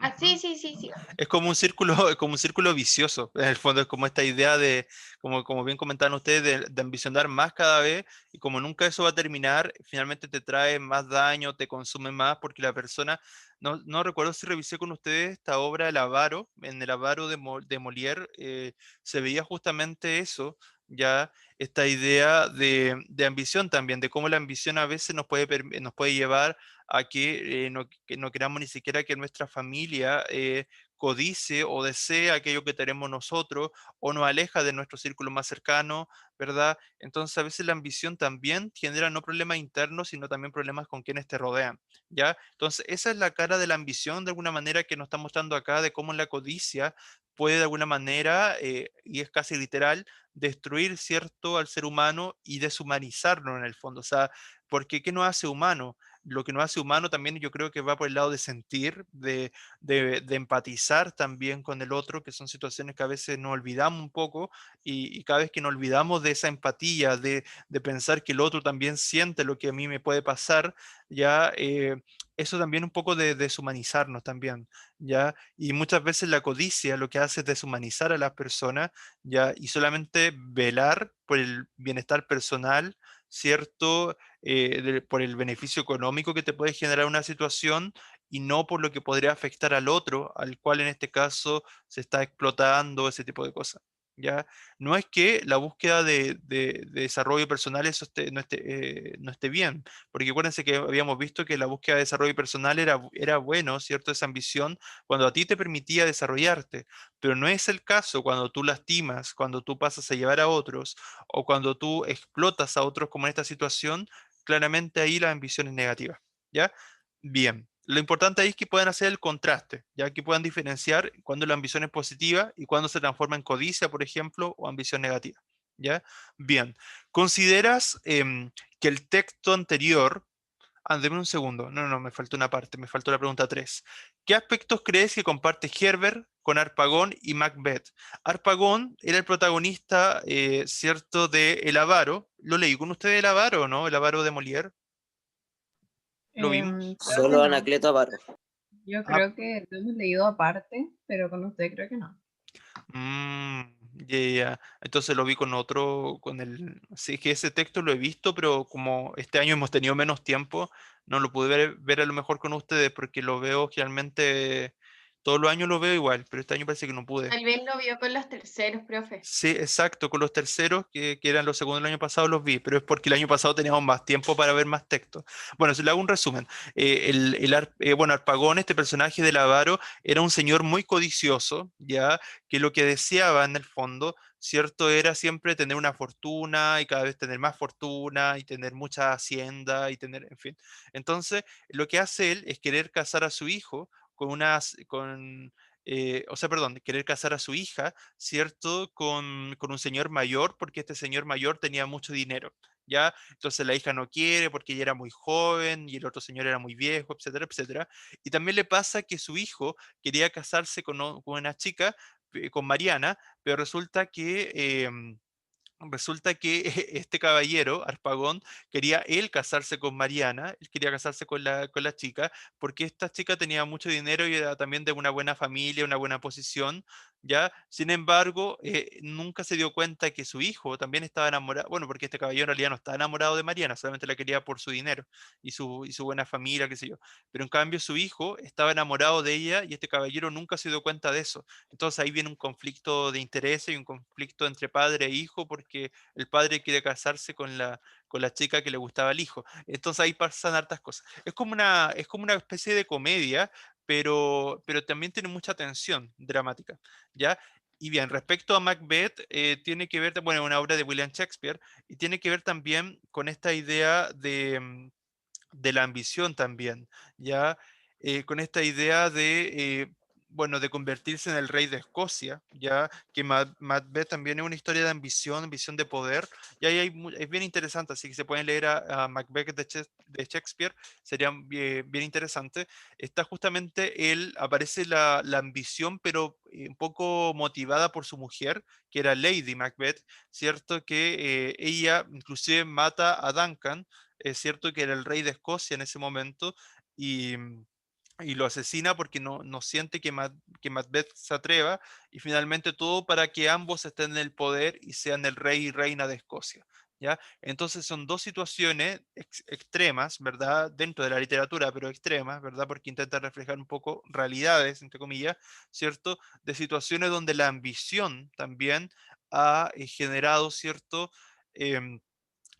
Ah, sí, Ujú. sí, sí, sí. Es como un círculo, es como un círculo vicioso. En el fondo es como esta idea de, como bien comentaban ustedes, de ambicionar más cada vez, y como nunca eso va a terminar, finalmente te trae más daño, te consume más, porque la persona, no recuerdo si revisé con ustedes esta obra El Avaro, en El Avaro de Molière, se veía justamente eso, ya esta idea de ambición también, de cómo la ambición a veces nos puede llevar a que no queramos ni siquiera que nuestra familia codice o desee aquello que tenemos nosotros o nos aleja de nuestro círculo más cercano, ¿verdad? Entonces a veces la ambición también genera no problemas internos, sino también problemas con quienes te rodean, ¿ya? Entonces esa es la cara de la ambición de alguna manera que nos está mostrando acá de cómo la codicia puede de alguna manera, y es casi literal, destruir, ¿cierto?, al ser humano y deshumanizarlo en el fondo. O sea, porque ¿qué nos hace humano? Lo que nos hace humano también yo creo que va por el lado de sentir, de empatizar también con el otro, que son situaciones que a veces nos olvidamos un poco, y cada vez que nos olvidamos de esa empatía, de pensar que el otro también siente lo que a mí me puede pasar, ya eso también un poco de deshumanizarnos también, ya, y muchas veces la codicia lo que hace es deshumanizar a las personas, ya, y solamente velar por el bienestar personal, ¿cierto? Por el beneficio económico que te puede generar una situación y no por lo que podría afectar al otro, al cual en este caso se está explotando, ese tipo de cosas. ¿Ya? No es que la búsqueda de desarrollo personal eso no esté bien, porque acuérdense que habíamos visto que la búsqueda de desarrollo personal era bueno, ¿cierto? Esa ambición cuando a ti te permitía desarrollarte, pero no es el caso cuando tú lastimas, cuando tú pasas a llevar a otros o cuando tú explotas a otros como en esta situación, claramente ahí la ambición es negativa, ¿ya? Bien, lo importante ahí es que puedan hacer el contraste, ya que puedan diferenciar cuando la ambición es positiva y cuando se transforma en codicia, por ejemplo, o ambición negativa, ¿ya? Bien, ¿consideras que el texto anterior... deme un segundo, no, me faltó una parte, me faltó la pregunta 3. ¿Qué aspectos crees que comparte Herbert con Harpagón y Macbeth. Harpagón era el protagonista, ¿cierto?, de El Avaro. ¿Lo leí con usted El Avaro, no? El Avaro de Molière. ¿Lo vimos? Creo que Solo no. Anacleto Avaro. Yo Ah, creo que lo hemos leído aparte, pero con usted creo que no. ya. Entonces lo vi con otro, con el... Sí, es que ese texto lo he visto, pero como este año hemos tenido menos tiempo, no lo pude ver a lo mejor con ustedes, porque lo veo generalmente, todos los años lo veo igual, pero este año parece que no pude. Tal vez lo vio con los terceros, profe. Sí, exacto, con los terceros, que eran los segundos del año pasado, los vi, pero es porque el año pasado teníamos más tiempo para ver más texto. Bueno, si le hago un resumen, bueno, Harpagón, este personaje del Avaro, era un señor muy codicioso, ya, que lo que deseaba en el fondo, cierto, era siempre tener una fortuna y cada vez tener más fortuna y tener mucha hacienda y tener, en fin. Entonces, lo que hace él es querer casar a su hijo con o sea, perdón, querer casar a su hija, ¿cierto? Con un señor mayor, porque este señor mayor tenía mucho dinero, ¿ya? Entonces la hija no quiere porque ella era muy joven y el otro señor era muy viejo, etcétera, etcétera. Y también le pasa que su hijo quería casarse con una chica, con Mariana, pero resulta que este caballero, Harpagón, quería él casarse con Mariana, él quería casarse con la chica, porque esta chica tenía mucho dinero y era también de una buena familia, una buena posición, ¿ya? Sin embargo, nunca se dio cuenta que su hijo también estaba enamorado, bueno, porque este caballero en realidad no estaba enamorado de Mariana, solamente la quería por su dinero y su buena familia, qué sé yo. Pero en cambio su hijo estaba enamorado de ella y este caballero nunca se dio cuenta de eso. Entonces ahí viene un conflicto de intereses y un conflicto entre padre e hijo porque el padre quiere casarse con la chica que le gustaba al hijo. Entonces ahí pasan hartas cosas. Es como una especie de comedia, pero también tiene mucha tensión dramática, ¿ya? Y bien, respecto a Macbeth, tiene que ver, bueno, una obra de William Shakespeare, y tiene que ver también con esta idea de la ambición también, ¿ya? Con esta idea bueno, de convertirse en el rey de Escocia, ¿ya? Que Macbeth también es una historia de ambición de poder, y ahí es bien interesante, así que se pueden leer a Macbeth de Shakespeare, sería bien interesante. Está justamente aparece la ambición, pero un poco motivada por su mujer, que era Lady Macbeth, ¿cierto? Que ella inclusive mata a Duncan, es cierto que era el rey de Escocia en ese momento, y lo asesina porque no siente que Macbeth se atreva, y finalmente todo para que ambos estén en el poder y sean el rey y reina de Escocia, ¿ya? Entonces son dos situaciones extremas, ¿verdad? Dentro de la literatura, pero extremas, ¿verdad? Porque intenta reflejar un poco realidades, entre comillas, ¿cierto? De situaciones donde la ambición también ha generado, ¿cierto? Em,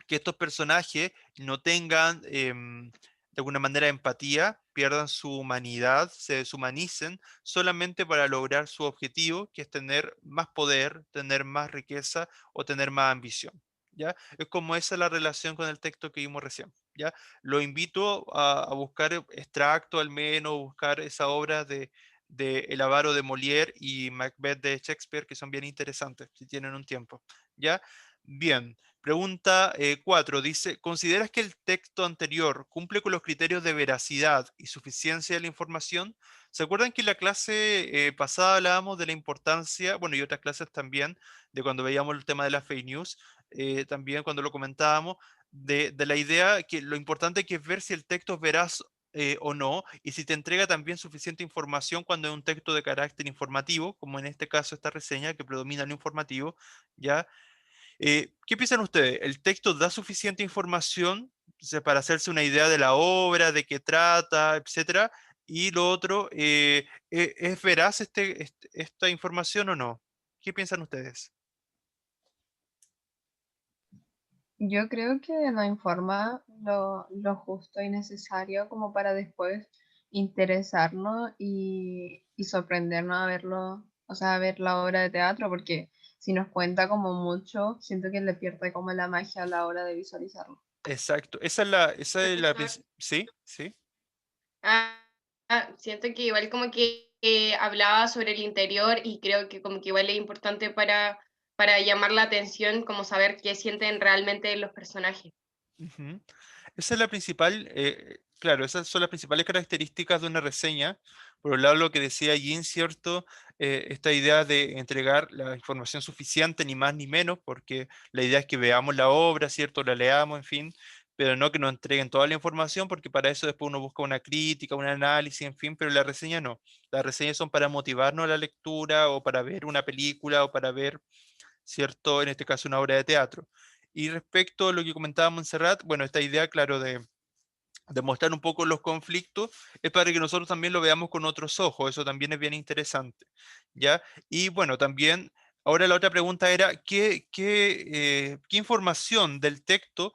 que estos personajes no tengan de alguna manera empatía, pierdan su humanidad, se deshumanicen solamente para lograr su objetivo, que es tener más poder, tener más riqueza o tener más ambición. ¿Ya? Es como esa la relación con el texto que vimos recién. ¿Ya? Lo invito a buscar extracto al menos, buscar esa obra de El Avaro de Molière y Macbeth de Shakespeare, que son bien interesantes, si tienen un tiempo. ¿Ya? Bien. Pregunta 4 dice, ¿consideras que el texto anterior cumple con los criterios de veracidad y suficiencia de la información? ¿Se acuerdan que en la clase pasada hablábamos de la importancia, bueno, y otras clases también, de cuando veíamos el tema de la fake news, también cuando lo comentábamos, de la idea que lo importante que es ver si el texto es veraz o no, y si te entrega también suficiente información cuando es un texto de carácter informativo, como en este caso esta reseña que predomina lo informativo, ¿ya? ¿Qué piensan ustedes? ¿El texto da suficiente información, o sea, para hacerse una idea de la obra, de qué trata, etcétera? Y lo otro, ¿es veraz esta información o no? ¿Qué piensan ustedes? Yo creo que nos informa lo justo y necesario como para después interesarnos y sorprendernos a verlo, o sea, a ver la obra de teatro, porque si nos cuenta como mucho, siento que le pierde como la magia a la hora de visualizarlo. Exacto. Sí, sí. Ah, siento que igual como que hablaba sobre el interior y creo que como que igual es importante para llamar la atención, como saber qué sienten realmente los personajes. Esa es la principal, claro, esas son las principales características de una reseña, Por un lado, lo que decía Jean, ¿cierto? Esta idea de entregar la información suficiente, ni más ni menos, porque la idea es que veamos la obra, ¿cierto? La leamos, en fin, pero no que nos entreguen toda la información, porque para eso después uno busca una crítica, un análisis, en fin, pero la reseña no. Las reseñas son para motivarnos a la lectura, o para ver una película, o para ver, ¿cierto? En este caso, una obra de teatro. Y respecto a lo que comentaba Montserrat, bueno, esta idea, claro, de mostrar un poco los conflictos, es para que nosotros también lo veamos con otros ojos, eso también es bien interesante, ¿ya? Y bueno, también, ahora la otra pregunta era, ¿qué información del texto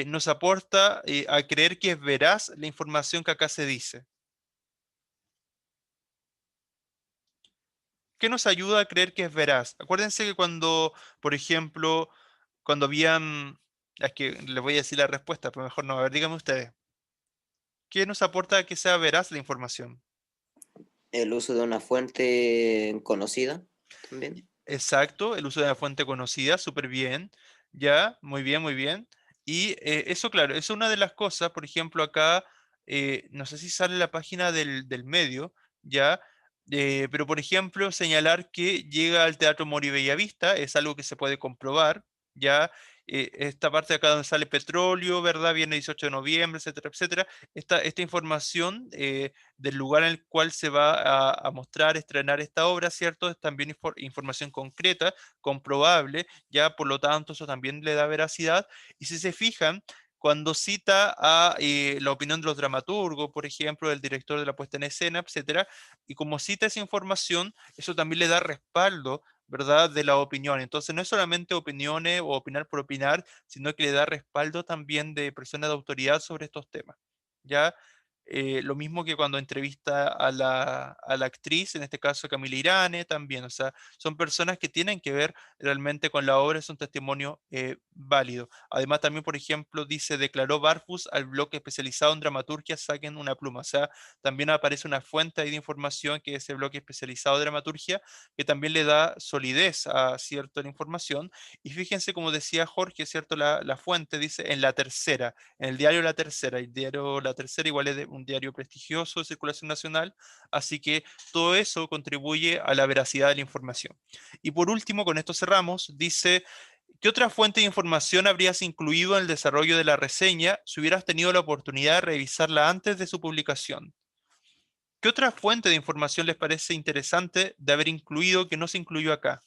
nos aporta a creer que es veraz la información que acá se dice? ¿Qué nos ayuda a creer que es veraz? Acuérdense que cuando, por ejemplo, cuando habían, es que les voy a decir la respuesta, pero mejor no, a ver, díganme ustedes. ¿Qué nos aporta a que sea veraz la información? El uso de una fuente conocida también. Exacto, el uso de la fuente conocida, súper bien, ya, muy bien, muy bien. Y eso, claro, es una de las cosas, por ejemplo, acá, no sé si sale la página del medio, ya, pero por ejemplo, señalar que llega al Teatro Mori Bellavista es algo que se puede comprobar, ya, esta parte de acá donde sale petróleo, ¿verdad? Viene 18 de noviembre, etcétera, etcétera. Esta información del lugar en el cual se va a mostrar, estrenar esta obra, ¿cierto? Es también información concreta, comprobable, ya por lo tanto eso también le da veracidad. Y si se fijan, cuando cita a la opinión de los dramaturgos, por ejemplo, del director de la puesta en escena, etcétera, y como cita esa información, eso también le da respaldo, ¿verdad? De la opinión. Entonces no es solamente opiniones o opinar por opinar, sino que le da respaldo también de personas de autoridad sobre estos temas, ¿ya? Lo mismo que cuando entrevista a la actriz, en este caso Camila Irane, también, o sea, son personas que tienen que ver realmente con la obra, es un testimonio válido. Además, también, por ejemplo, dice, declaró Barfus al bloque especializado en dramaturgia, saquen una pluma, o sea, también aparece una fuente ahí de información que es ese bloque especializado de dramaturgia, que también le da solidez a cierta la información. Y fíjense, como decía Jorge, ¿cierto? La fuente dice en La Tercera, en el diario La Tercera. El diario La Tercera igual es un diario prestigioso de circulación nacional, así que todo eso contribuye a la veracidad de la información. Y por último, con esto cerramos, dice, ¿qué otra fuente de información habrías incluido en el desarrollo de la reseña si hubieras tenido la oportunidad de revisarla antes de su publicación? ¿Qué otra fuente de información les parece interesante de haber incluido que no se incluyó acá?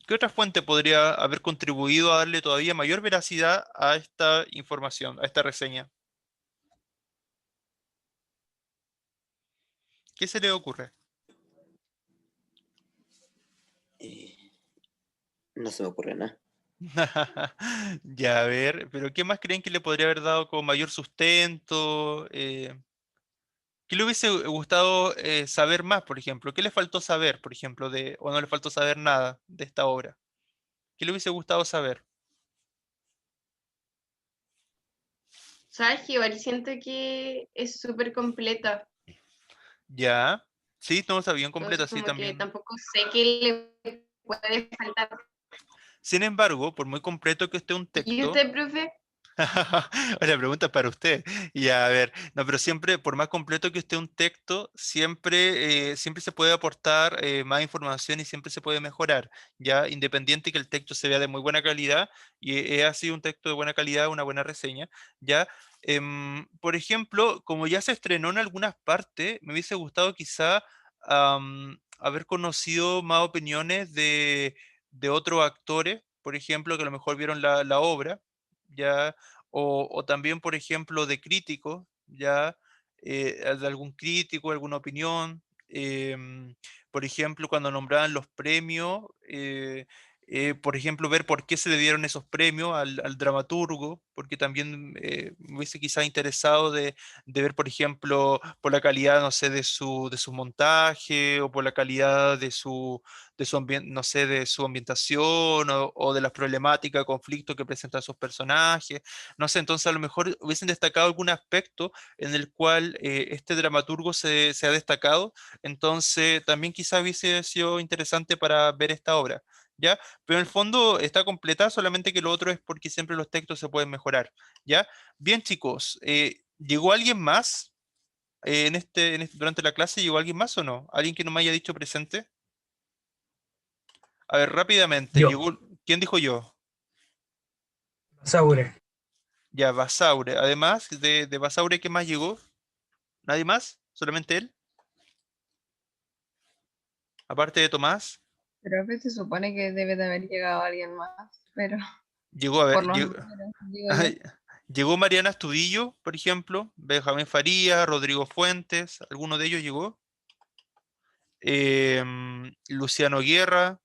¿Qué otra fuente podría haber contribuido a darle todavía mayor veracidad a esta información, a esta reseña? ¿Qué se le ocurre? No se me ocurre nada. Ya, a ver, pero ¿qué más creen que le podría haber dado con mayor sustento? ¿Qué le hubiese gustado saber más, por ejemplo? ¿Qué le faltó saber, por ejemplo, o no le faltó saber nada de esta obra? ¿Qué le hubiese gustado saber? ¿Sabes que igual siento que es súper completa? Ya, sí, no está bien completa, Entonces sí, como que también. tampoco sé qué le puede faltar. Sin embargo, por muy completo que esté un ¿Y texto, usted, profe? la pregunta es para usted. Y a ver, no, pero siempre, por más completo que esté un texto, siempre se puede aportar más información y siempre se puede mejorar, ya independiente que el texto se vea de muy buena calidad y ha sido un texto de buena calidad, una buena reseña, ya. Por ejemplo, como ya se estrenó en algunas partes, me hubiese gustado quizá haber conocido más opiniones de otros actores, por ejemplo, que a lo mejor vieron la obra, ya, o también, por ejemplo, de críticos, ya, de algún crítico, alguna opinión. Por ejemplo, cuando nombraban los premios, por ejemplo, ver por qué se le dieron esos premios al dramaturgo, porque también me hubiese quizá interesado de ver, por ejemplo, por la calidad, no sé, de su montaje, o por la calidad no sé, de su ambientación, o de las problemáticas, conflictos que presentan sus personajes. No sé, entonces a lo mejor hubiesen destacado algún aspecto en el cual este dramaturgo se ha destacado. Entonces también quizá hubiese sido interesante para ver esta obra, ¿ya? Pero en el fondo está completa, solamente que lo otro es porque siempre los textos se pueden mejorar, ¿ya? Bien, chicos, ¿llegó alguien más durante la clase? ¿Llegó alguien más o no? ¿Alguien que no me haya dicho presente? A ver, rápidamente, Yo. ¿quién dijo yo? Saure. Ya, Basaure. Además de Basaure, ¿qué más llegó? ¿Nadie más? ¿Solamente él? Aparte de Tomás. Pero se supone que debe de haber llegado alguien más, pero Llegó, a ver, por los números, digo yo. llegó Mariana Estudillo, por ejemplo, Benjamín Faría, Rodrigo Fuentes, ¿alguno de ellos llegó? Luciano Guerra,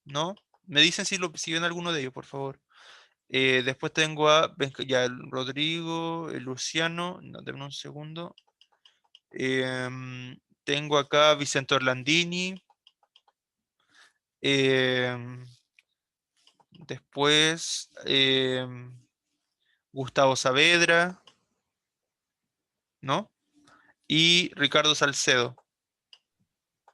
¿no? Me dicen si ven alguno de ellos, por favor. Después tengo a ya, el Rodrigo, el Luciano, no, denme un segundo. Tengo acá a Vicente Orlandini. Después Gustavo Saavedra, ¿no? Y Ricardo Salcedo.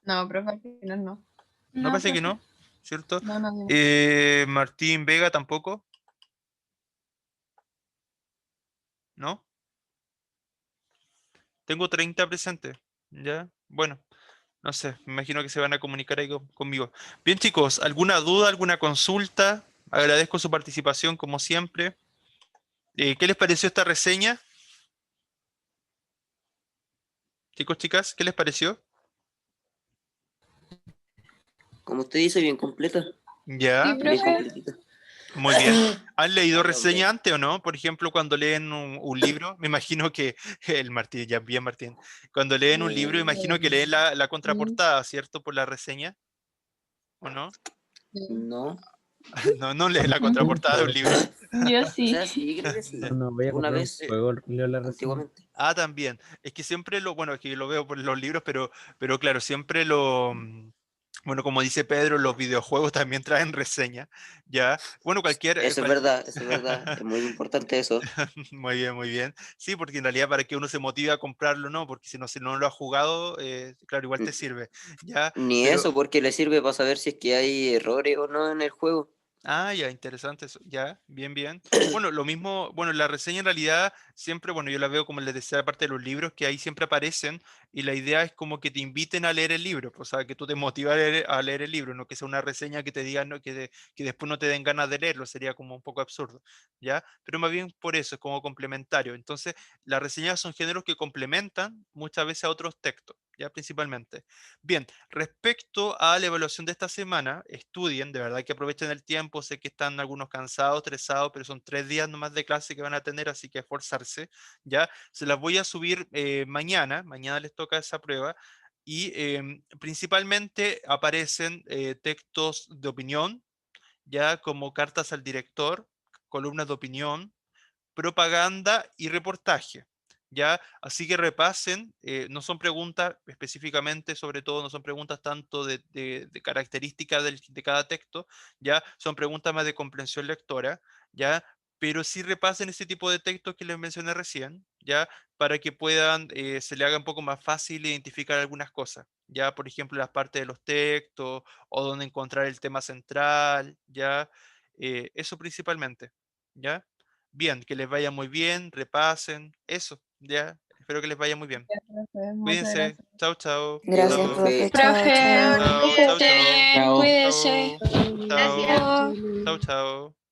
No, profe, al final no. No, parece que no, ¿cierto? No, no. Martín Vega tampoco. ¿No? Tengo 30 presentes, ¿ya? Bueno, no sé, me imagino que se van a comunicar ahí conmigo. Bien, chicos, ¿alguna duda, alguna consulta? Agradezco su participación como siempre. ¿Qué les pareció esta reseña? Chicos, chicas, ¿qué les pareció? Como usted dice, bien completa. Ya. Sí, Bien profe. completita. Muy bien. ¿Han leído Hombre. reseña antes o no? Por ejemplo, cuando leen un libro, me imagino que el Martín, ya bien Martín, cuando leen un libro, imagino que leen la contraportada, ¿cierto? Por la reseña, ¿o no? No. No leen la contraportada de un libro. Yo O sí. sea, sí, creo que sí. No, voy a Una comprar un vez, juego, leo la reseña. antiguamente. Ah, también. Es que siempre bueno, es que lo veo por los libros, pero claro, siempre bueno, como dice Pedro, los videojuegos también traen reseña, ¿ya? Bueno, Eso es verdad, eso es verdad. Es muy importante eso. Muy bien, muy bien. Sí, porque en realidad para que uno se motive a comprarlo, no, porque si no lo has jugado, claro, igual te sirve, ¿ya? Ni Pero, eso, porque le sirve para saber si es que hay errores o no en el juego. ya, interesante eso, ya, bien, bien. Bueno, lo mismo, bueno, la reseña en realidad siempre, bueno, yo la veo como les decía, parte de los libros, que ahí siempre aparecen, y la idea es como que te inviten a leer el libro, pues, o sea, que tú te motivas a leer el libro, no que sea una reseña que te diga, no, que después no te den ganas de leerlo, sería como un poco absurdo, ¿ya? Pero más bien por eso, es como complementario. Entonces, las reseñas son géneros que complementan muchas veces a otros textos, ya, principalmente. Bien, respecto a la evaluación de esta semana, estudien, de verdad que aprovechen el tiempo, sé que están algunos cansados, estresados, pero son 3 días nomás de clase que van a tener, así que esforzarse, ¿ya? Se las voy a subir mañana les toca esa prueba, y principalmente aparecen textos de opinión, ya como cartas al director, columnas de opinión, propaganda y reportaje. ¿Ya? Así que repasen, no son preguntas específicamente, sobre todo no son preguntas tanto de características de cada texto, ¿ya? Son preguntas más de comprensión lectora, ¿ya? Pero sí repasen ese tipo de textos que les mencioné recién, ¿ya? Para que puedan, se le haga un poco más fácil identificar algunas cosas, ¿ya? Por ejemplo, las partes de los textos o dónde encontrar el tema central, ¿ya? Eso principalmente, ¿ya? Bien, que les vaya muy bien, repasen, eso, ya, espero que les vaya muy bien. Ya, profe, muchas Cuídense, gracias. chao, chao. Gracias, Chao, profe. profe. Chao, Profe, chao. Chao, que chao, esté chao. bien, Chao. cuídese. Chao, Gracias. chao, chao.